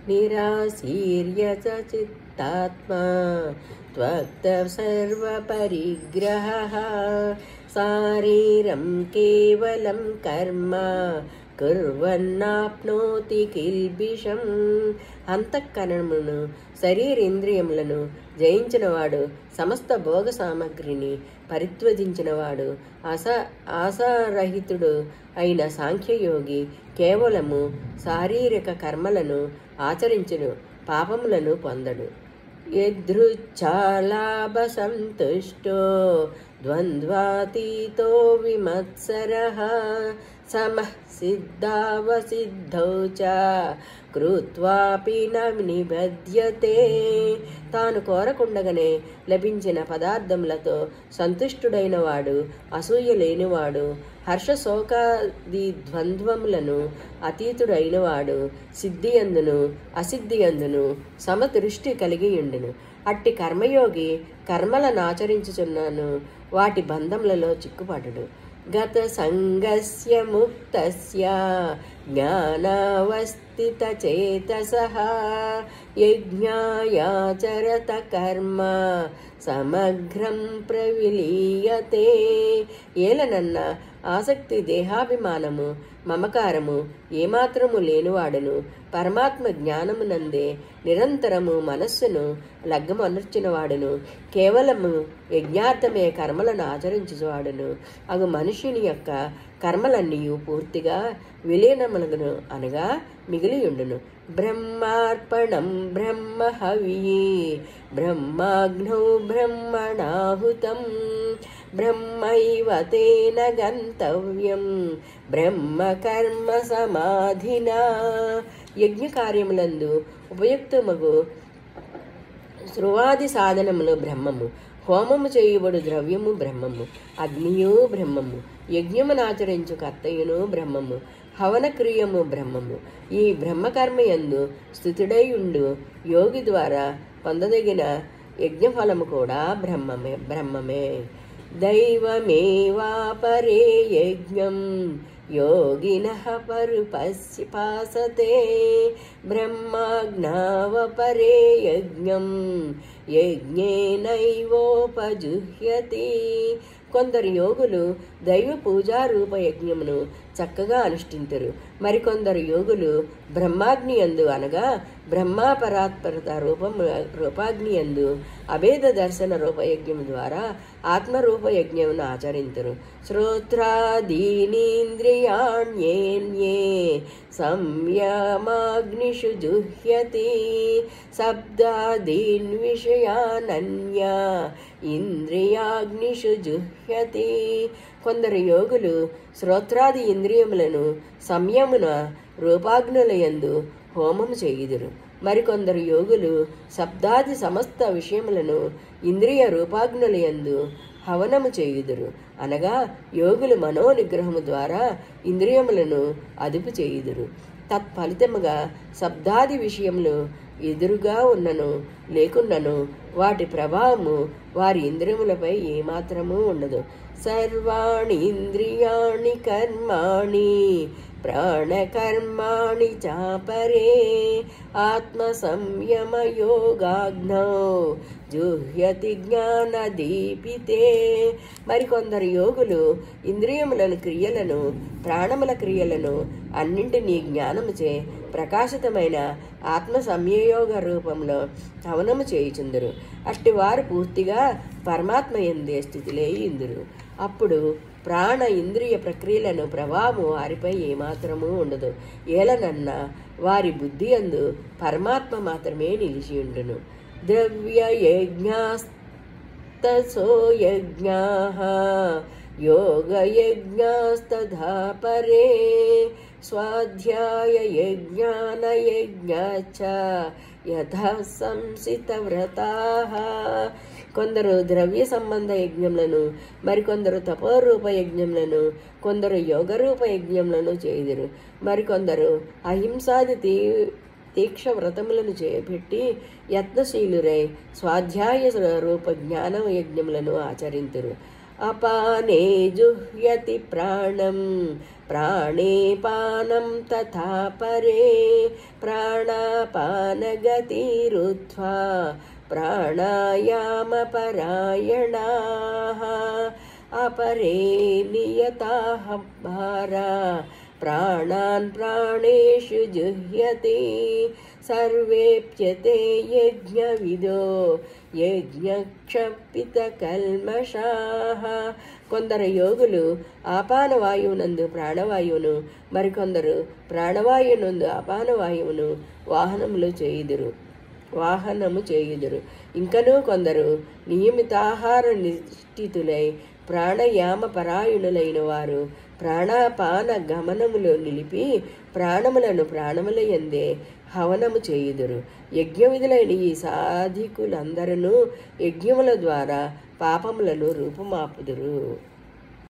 నిరాశీర్య చ చిత్తాత్మా త్వక్త సర్వపరిగ్రహః శారీరం కేవలం కర్మ కుర్వన్నాప్నోతి కిల్బిషం. అంతఃకరణమును శరీరేంద్రియములను జయించినవాడు, సమస్త భోగ సామగ్రిని పరిత్వజించినవాడు, ఆశారహితుడు అయిన సాంఖ్యయోగి కేవలము శారీరక కర్మలను ఆచరించును, పాపములను పొందడు. యదృచ్ఛాలాభ సంతుష్టో ద్వంద్వాతీతో విమత్సరః సమః సిద్ధావసిద్ధౌ చ కృత్వాపి న నిబధ్యతే. తాను కోరకుండగానే లభించిన పదార్థములతో సంతుష్టుడైన వాడు, అసూయ లేనివాడు, హర్షశోకాది ద్వంద్వములను అతీతుడైనవాడు, సిద్ధియందును అసిద్ధియందును సమదృష్టి కలిగి ఉండును. అట్టి కర్మయోగి కర్మలనాచరించుచున్నాను, వాటి బంధములలో చిక్కుపడడు. గత సంగస్య ముక్తస్య జ్ఞానావస్థిత చేతసః యజ్ఞాయాచరత కర్మ సమగ్రం ప్రవిలీయతే. ఏలనన్న ఆసక్తి, దేహాభిమానము, మమకారము ఏమాత్రము లేనివాడును, పరమాత్మ జ్ఞానమునందే నిరంతరము మనస్సును లగ్గమనర్చినవాడును, కేవలము యజ్ఞార్థమే కర్మలను ఆచరించువాడును అగు మనుష్యుని యొక్క కర్మలన్నీ పూర్తిగా విలీనములను అనగా మిగిలియుండును. బ్రహ్మార్పణం బ్రహ్మ హవి బ్రహ్మాగ్నౌ బ్రహ్మణాహుతం బ్రహ్మైవ తేన గంతవ్యం బ్రహ్మ కర్మ సమాధినా. యజ్ఞ కార్యములందు ఉపయుక్తమగు శృవాది సాధనములు బ్రహ్మము, హోమము చేయుబడు ద్రవ్యము బ్రహ్మము, అగ్నియు బ్రహ్మము, యజ్ఞమునాచరించు కర్తయును బ్రహ్మము, హవన క్రియము బ్రహ్మము. ఈ బ్రహ్మకర్మయందు స్థితుడై ఉండు యోగి ద్వారా పొందదగిన యజ్ఞఫలము కూడా బ్రహ్మమే. దైవమేవాపరే యజ్ఞం యోగినః పరుపస్యపాసతే బ్రహ్మాజ్ఞావపరే యజ్ఞం యజ్ఞేనైవోపజుహ్యతి. కొందరు యోగులు దైవ పూజారూప యజ్ఞమును చక్కగా అనుష్ఠింతురు. మరికొందరు యోగులు బ్రహ్మాగ్ని యందు అనగా బ్రహ్మాపరాత్పరత రూపాగ్ని యందు అభేద దర్శన రూపయజ్ఞము ద్వారా ఆత్మరూప యజ్ఞమును ఆచరింతురు. శ్రోత్రాదీనింద్రియాణ్యేన్యే సంయమాగ్నిషు జుహ్యతి శబ్దాదీన్ విషయానన్యా ఇంద్రియాగ్నిషు జుహ్యతి. కొందరు యోగులు శ్రోత్రాది ఇంద్రియములను సంయమున రూపాగ్నులయందు హోమము చేయుదురు. మరికొందరు యోగులు శబ్దాది సమస్త విషయములను ఇంద్రియ రూపాగ్నులయందు హవనము చేయుదురు. అనగా యోగులు మనోనిగ్రహము ద్వారా ఇంద్రియములను అదుపు చేయుదురు. తత్ఫలితముగా శబ్దాది విషయములు ఎదురుగా ఉన్నను లేకున్నను వాటి ప్రభావము వారి ఇంద్రియములపై ఏమాత్రమూ ఉండదు. సర్వాణి ఇంద్రియాణి కర్మాణి ప్రాణకర్మాణి చాపరే ఆత్మ సంయమ యోగాగ్నౌ జుహ్యతి జ్ఞాన దీపితే. మరికొందరు యోగులు ఇంద్రియములను క్రియలను ప్రాణముల క్రియలను అన్నింటినీ జ్ఞానముచే ప్రకాశితమైన ఆత్మ సంయోగ రూపంలో హవనము చేయుచుందురు. అట్టి వారు పూర్తిగా పరమాత్మ యందే స్థితిలే ఇందురు. అప్పుడు ప్రాణ ఇంద్రియ ప్రక్రియలను ప్రభావము వారిపై ఏమాత్రమూ ఉండదు. ఏలనన్నా వారి బుద్ధి యందు పరమాత్మ మాత్రమే నిలిచియుండును. ద్రవ్య యజ్ఞాస్తసో యజ్ఞాః యోగ యజ్ఞాస్తథా పరే స్వాధ్యాయ యజ్ఞాన యజ్ఞాచ యథా సంసిత వ్రతాః. కొందరు ద్రవ్య సంబంధ యజ్ఞములను, మరికొందరు తపోరూప యజ్ఞములను, కొందరు యోగరూప యజ్ఞములను చేయుదురు. మరికొందరు అహింసాది దీక్ష వ్రతములను చేపెట్టి యత్నశీలురై స్వాధ్యాయ రూప జ్ఞాన యజ్ఞములను ఆచరింతురు. అపానే జుహ్యతి ప్రాణం ప్రాణే పానం తథా పరే ప్రాణాపానగతిరుత్వా ప్రాణాయామపరాయణాః అపరే నియతాః భారా ప్రాణాన్ ప్రాణేషు జుహ్యతి సర్వేప్యతే యజ్ఞవిదో యజ్ఞక్షపితకల్మషాః. కొందరు యోగులు ఆపాన వాయువునందు ప్రాణవాయువును, మరికొందరు ప్రాణవాయువునందు అపాన వాయువును వాహనము చేయుదురు. ఇంకనూ కొందరు నియమితాహార నిష్ఠితులై ప్రాణయామ పరాయణులైన వారు ప్రాణాపాన గమనములో నిలిపి ప్రాణములను ప్రాణముల యందే హవనము చేయుదురు. యజ్ఞవిధులైన ఈ సాధికులందరూ యజ్ఞముల ద్వారా పాపములను రూపుమాపుదురు.